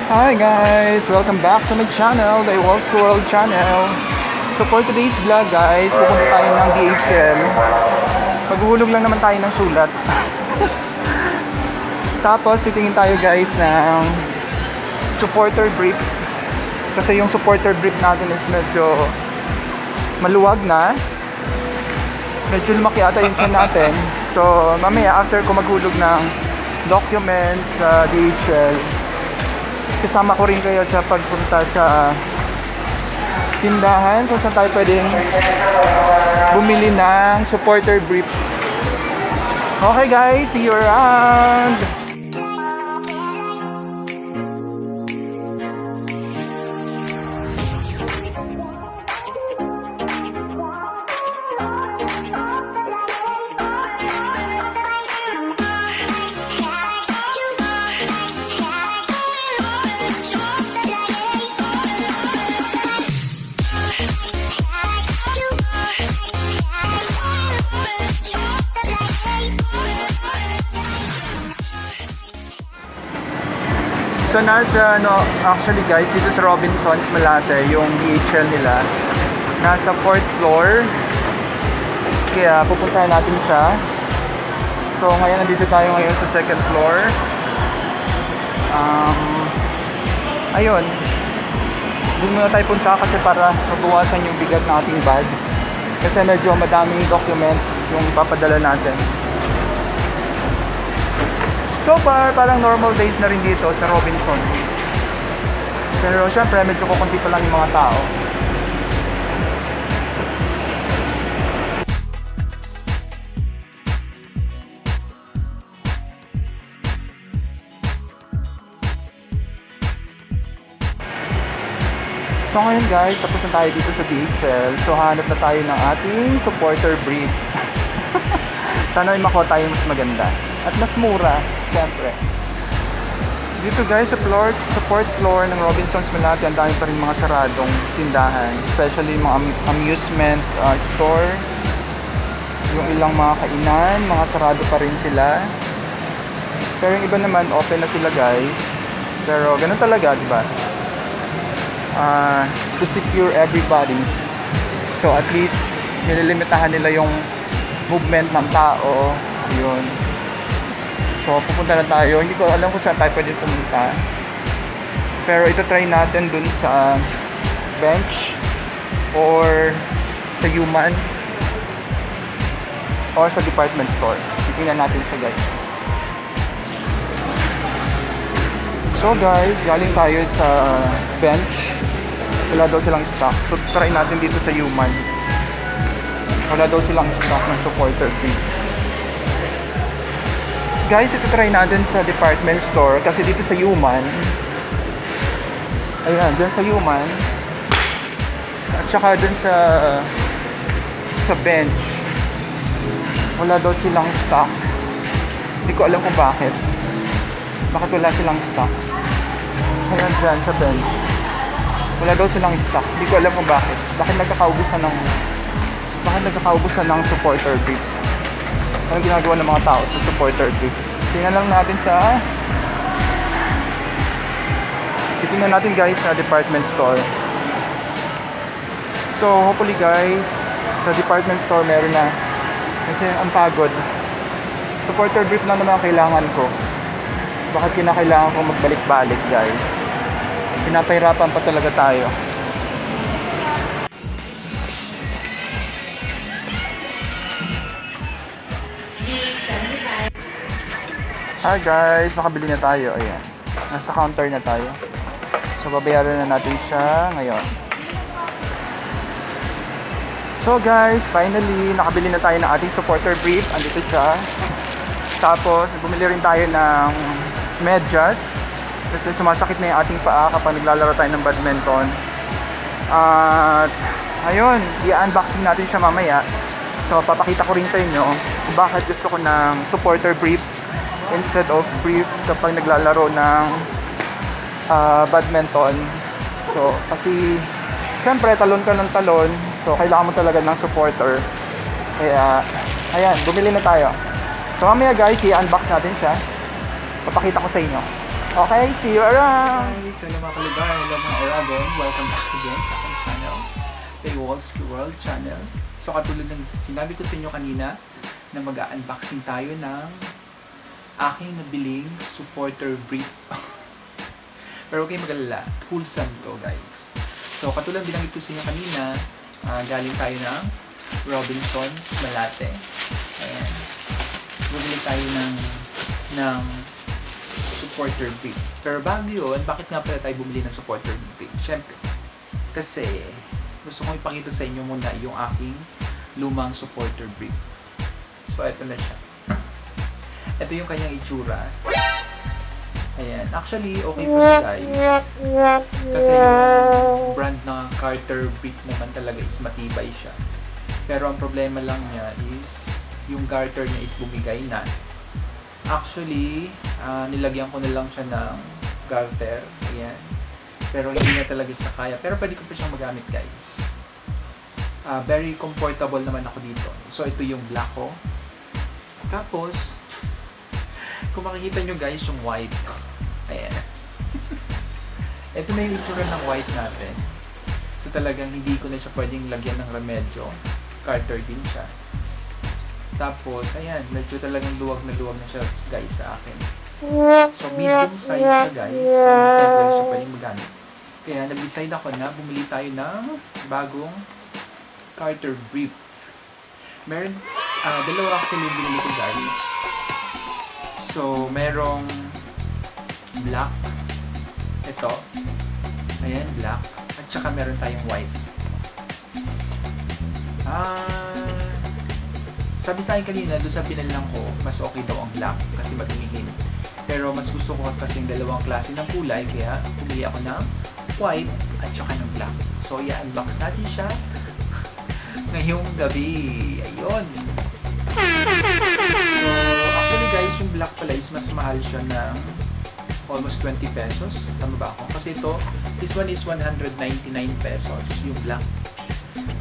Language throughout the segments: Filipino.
Hi guys! Welcome back to my channel, the Walls World channel. So for today's vlog guys, pupunta tayo ng DHL. Maghuhulog lang naman tayo ng sulat. Tapos titingin tayo guys ng supporter brief. Kasi yung supporter brief natin is medyo maluwag na. Medyo lumaki ata yung tiyan natin. So mamaya after ko maghulog ng documents sa DHL, kasama ko rin kayo sa pagpunta sa tindahan kung saan tayo pwedeng bumili ng supporter brief. Okay guys, see you around! So nasa actually guys, dito sa Robinsons Malate, yung DHL nila nasa 4th floor. Kaya pupuntahan natin siya. So ngayon nandito tayo ngayon sa 2nd floor. Ayun. Doon muna tayo punta kasi para mabawasan yung bigat ng ating bag. Kasi medyo madaming documents yung ipapadala natin. So far, parang normal days na rin dito sa Robinsons. Pero syempre, medyo kukunti pa lang yung mga tao. So ngayon guys, tapos na tayo dito sa DHL. So hanap na tayo ng ating supporter brief. Sana may makuha tayo mas maganda at mas mura, syempre. Dito guys sa 4th floor ng Robinsons Malate, ang dami pa rin mga saradong tindahan, especially mga amusement store. Yung ilang mga kainan, mga sarado pa rin sila. Pero yung iba naman open na sila guys. Pero ganun talaga, di ba? To secure everybody. So at least nililimitahan nila yung movement ng tao. Yun. So pupunta na tayo. Hindi ko alam kung saan tayo pwede pumunta. Pero ito try natin dun sa bench or sa human or sa department store. Tingnan natin siya guys. So guys, galing tayo sa bench. Wala daw silang stock. So try natin dito sa human. Wala daw silang stock ng supporter brief. Guys, ito try natin sa department store kasi dito sa human, ayan, dyan sa human at saka dun sa bench wala daw silang stock. Hindi ko alam kung bakit wala silang stock. Ayan, dyan sa bench wala daw silang stock. Hindi ko alam kung bakit nagkakaubusan ng supporter brief. Anong ginagawa ng mga tao sa supporter brief? Tingnan lang natin titingnan natin guys sa department store. So hopefully guys sa department store meron na, kasi ang pagod. Supporter brief lang naman ang kailangan ko. Bakit kinakailangan ko magbalik-balik guys? Pinapahirapan pa talaga tayo. Hi guys, nakabili na tayo. Ayan, nasa counter na tayo. So babayaran na natin siya ngayon. So guys, finally nakabili na tayo ng ating supporter brief. Andito siya. Tapos bumili rin tayo ng medyas kasi sumasakit na yung ating paa kapag naglalaro tayo ng badminton. At ayun, i-unboxing natin siya mamaya. So papakita ko rin sa inyo kung bakit gusto ko ng supporter brief instead of brief kapag naglalaro ng badminton. So kasi syempre talon ka ng talon, so kailangan mo talaga ng supporter. Kaya ayan, bumili na tayo. So mamaya guys, i-unbox natin siya. Papakita ko sa inyo. Okay, see you around! Hi, so mga kalugar, hello mga Aragon. Welcome back again sa aking channel, Paywalls World Channel. So katulad ng sinabi ko sa inyo kanina, na mag-unboxing tayo ng aking nabiling supporter brief. Pero okay mag-alala, wholesome to guys. So katulad binanggit ko sa inyo kanina, galing tayo ng Robinsons Malate. Ayan. Bumili tayo ng supporter brief. Pero bago yun, bakit nga pala tayo bumili ng supporter brief? Siyempre, kasi gusto kong ipakita sa inyo muna yung aking lumang supporter brief. So, ito na siya. Ito yung kanyang itsura. Ayan. Actually, okay po siya guys. Kasi yung brand na Carter brief naman talaga is matibay siya. Pero ang problema lang niya is yung garter niya is bumigay na. Actually, nilagyan ko na lang siya ng garter. Ayan. Pero hindi na talaga siya kaya. Pero pwede ko pa siyang magamit guys. Very comfortable naman ako dito. So, ito yung black ko. Tapos, kung makikita nyo guys, yung white. Ayan. Ito na yung itsura ng white natin. So, talagang hindi ko na siya pwedeng lagyan ng remedyo. Garter din siya. Tapos, ayan, medyo talagang luwag na siya guys sa akin. So, medium size siya guys. So, pwede siya pwedeng magamit. Kaya, nag-decide ako na bumili tayo ng bagong Carter brief. Meron, dalawa actually yung binili ko guys. So, merong black. Ito. Ayan, black. At saka meron tayong white. Sabi sa akin kanina, doon sa pinalang ko, mas okay daw ang black kasi matumingin. Pero mas gusto ko kasi yung dalawang klase ng kulay, kaya pumili ako ng white at saka ng black. So, i-unbox natin siya ngayong gabi. Ayun. So, actually guys, yung black pala is mas mahal siya ng almost 20 pesos. Tama ba ako? Kasi this one is 199 pesos, yung black.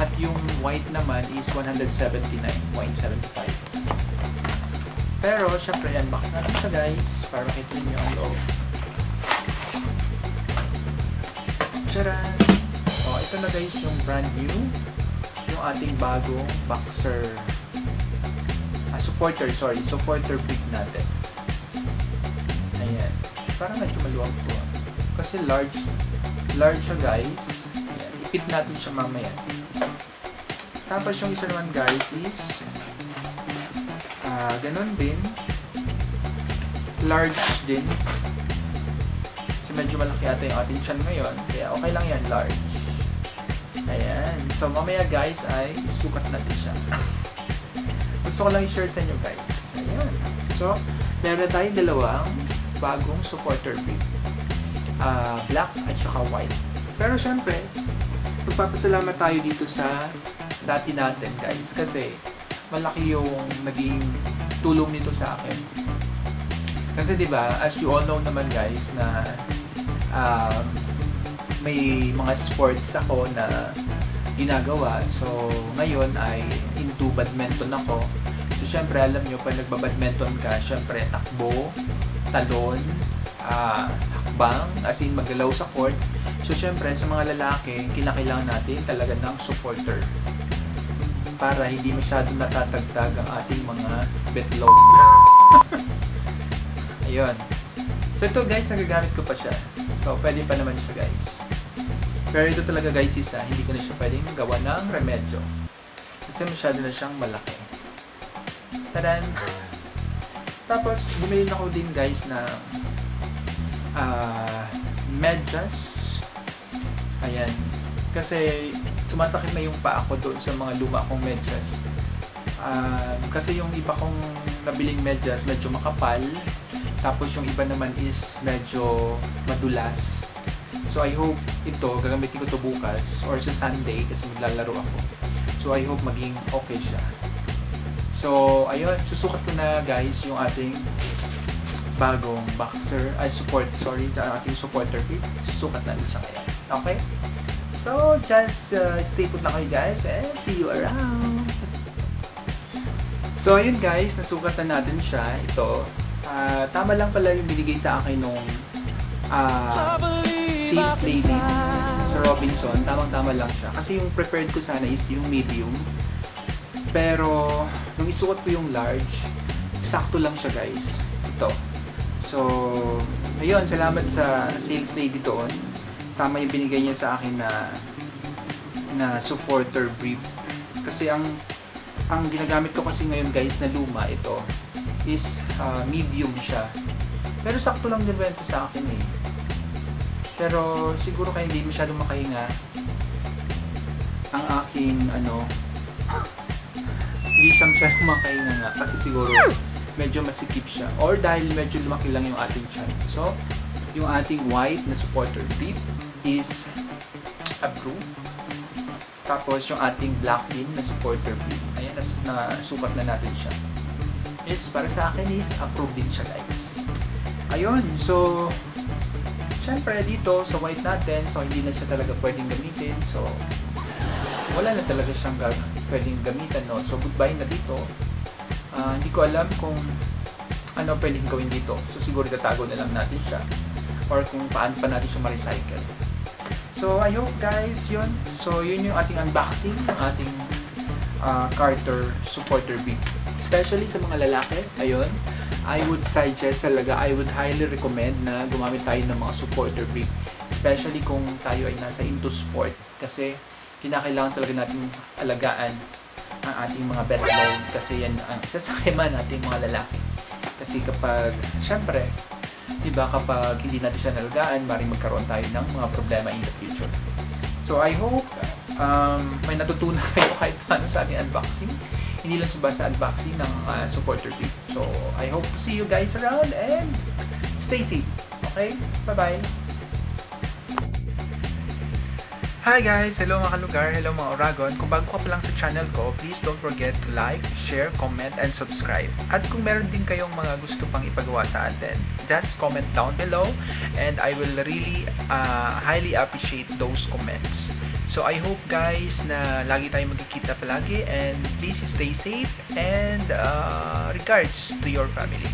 At yung white naman is 179.75. Pero, syempre, unbox natin siya guys para makita niyo ang loob. Tcharan! Oh, ito na guys yung brand new. Yung ating bagong boxer. Supporter brief natin. Ayan. Parang medyo maluwag po. Kasi large siya guys. Ayan. Ipit natin siya mamaya. Tapos yung isa naman guys is ganun din, large din kasi medyo malaki ata yung ating chan ngayon, kaya okay lang yan, large. Ayan, so mamaya guys ay sukat natin siya. Gusto ko lang i-share sa inyo guys. Ayan, so meron tayong dalawang bagong supporter brief, black at saka white. Pero syempre magpapasalamat tayo dito sa dati natin guys kasi malaki yung naging tulong nito sa akin. Kasi 'di ba, as you all know naman guys na may mga sports ako na ginagawa. So ngayon ay into badminton ako. So syempre alam nyo pag nagbabadminton ka, syempre takbo, talon, hakbang, as in maggalaw sa court. So syempre sa mga lalaki, kinakailangan natin talaga ng supporter para hindi masyadong natatagtag ang ating mga betlog. Ayun. So ito guys, nagagamit ko pa siya. So pwede pa naman siya guys. Pero ito talaga guys isa, hindi ko na siya pwedeng gawa ng remedyo. Kasi masyado na siyang malaki. Tadan! Tapos, bumili na ako din guys na medyas. Ayan. Kasi sumasakit na yung paa ko doon sa mga luma kong medyas. Kasi yung iba kong nabiling medyas medyo makapal. Tapos yung iba naman is medyo madulas. So I hope ito, gagamitin ko to bukas or sa Sunday kasi maglalaro ako. So I hope maging okay siya. So ayun, susukat ko na guys yung ating bagong boxer, ating supporter kit. Susukat natin siya ngayon. Okay? So, just stay put lang kayo guys and see you around. So, ayun guys, nasukat na natin siya. Ito, tama lang pala yung binigay sa akin nung sales lady sa Robinson, tamang-tama lang siya. Kasi yung preferred ko sana is yung medium. Pero, nung isuot ko yung large, sakto lang siya guys. Ito. So, ayun, salamat sa sales lady doon. Tama yung binigay niya sa akin na supporter brief. Kasi ang ginagamit ko kasi ngayon guys na luma ito is medium siya. Pero sakto lang din ito sa akin eh. Pero siguro kaya hindi masyadong makahinga ang aking hindi siya masyadong makahinga nga kasi siguro medyo masikip siya or dahil medyo lumaki lang yung ating tiyan. So, yung ating white na supporter brief is approved. Tapos yung ating black din na supporter brief, ayan, nasukat na natin siya. Is para sa akin is approved din siya guys. Ayun, so syempre dito sa white natin, so hindi na siya talaga pwedeng gamitin. So wala na talaga siyang pwedeng gamitan, no? So goodbye na dito. Hindi ko alam kung ano pwedeng gawin dito. So siguro tatago na lang natin siya or kung paano pa natin siya ma-recycle. So I hope guys, yun. So yun yung ating unboxing ng ating Carter supporter brief. Especially sa mga lalaki, ayun. I would suggest talaga, I would highly recommend na gumamit tayo ng mga supporter brief. Especially kung tayo ay nasa into sport. Kasi kinakailangan talaga natin alagaan ang ating mga belt load. Kasi yan ang sasakema natin mga lalaki. Kasi kapag, syempre, diba kapag hindi natin siya nalagaan, maaaring magkaroon tayo ng mga problema in the future. So I hope may natutunan kayo kahit paano sa ating unboxing. Hindi lang basta unboxing ng supporter brief. So, I hope to see you guys around and stay safe. Okay? Bye-bye! Hi guys! Hello mga kalugar! Hello mga Oragon! Kung bago ka pa lang sa channel ko, please don't forget to like, share, comment, and subscribe. At kung meron din kayong mga gusto pang ipagawa sa atin, just comment down below and I will really highly appreciate those comments. So I hope guys na lagi tayong magkikita palagi and please stay safe and regards to your family.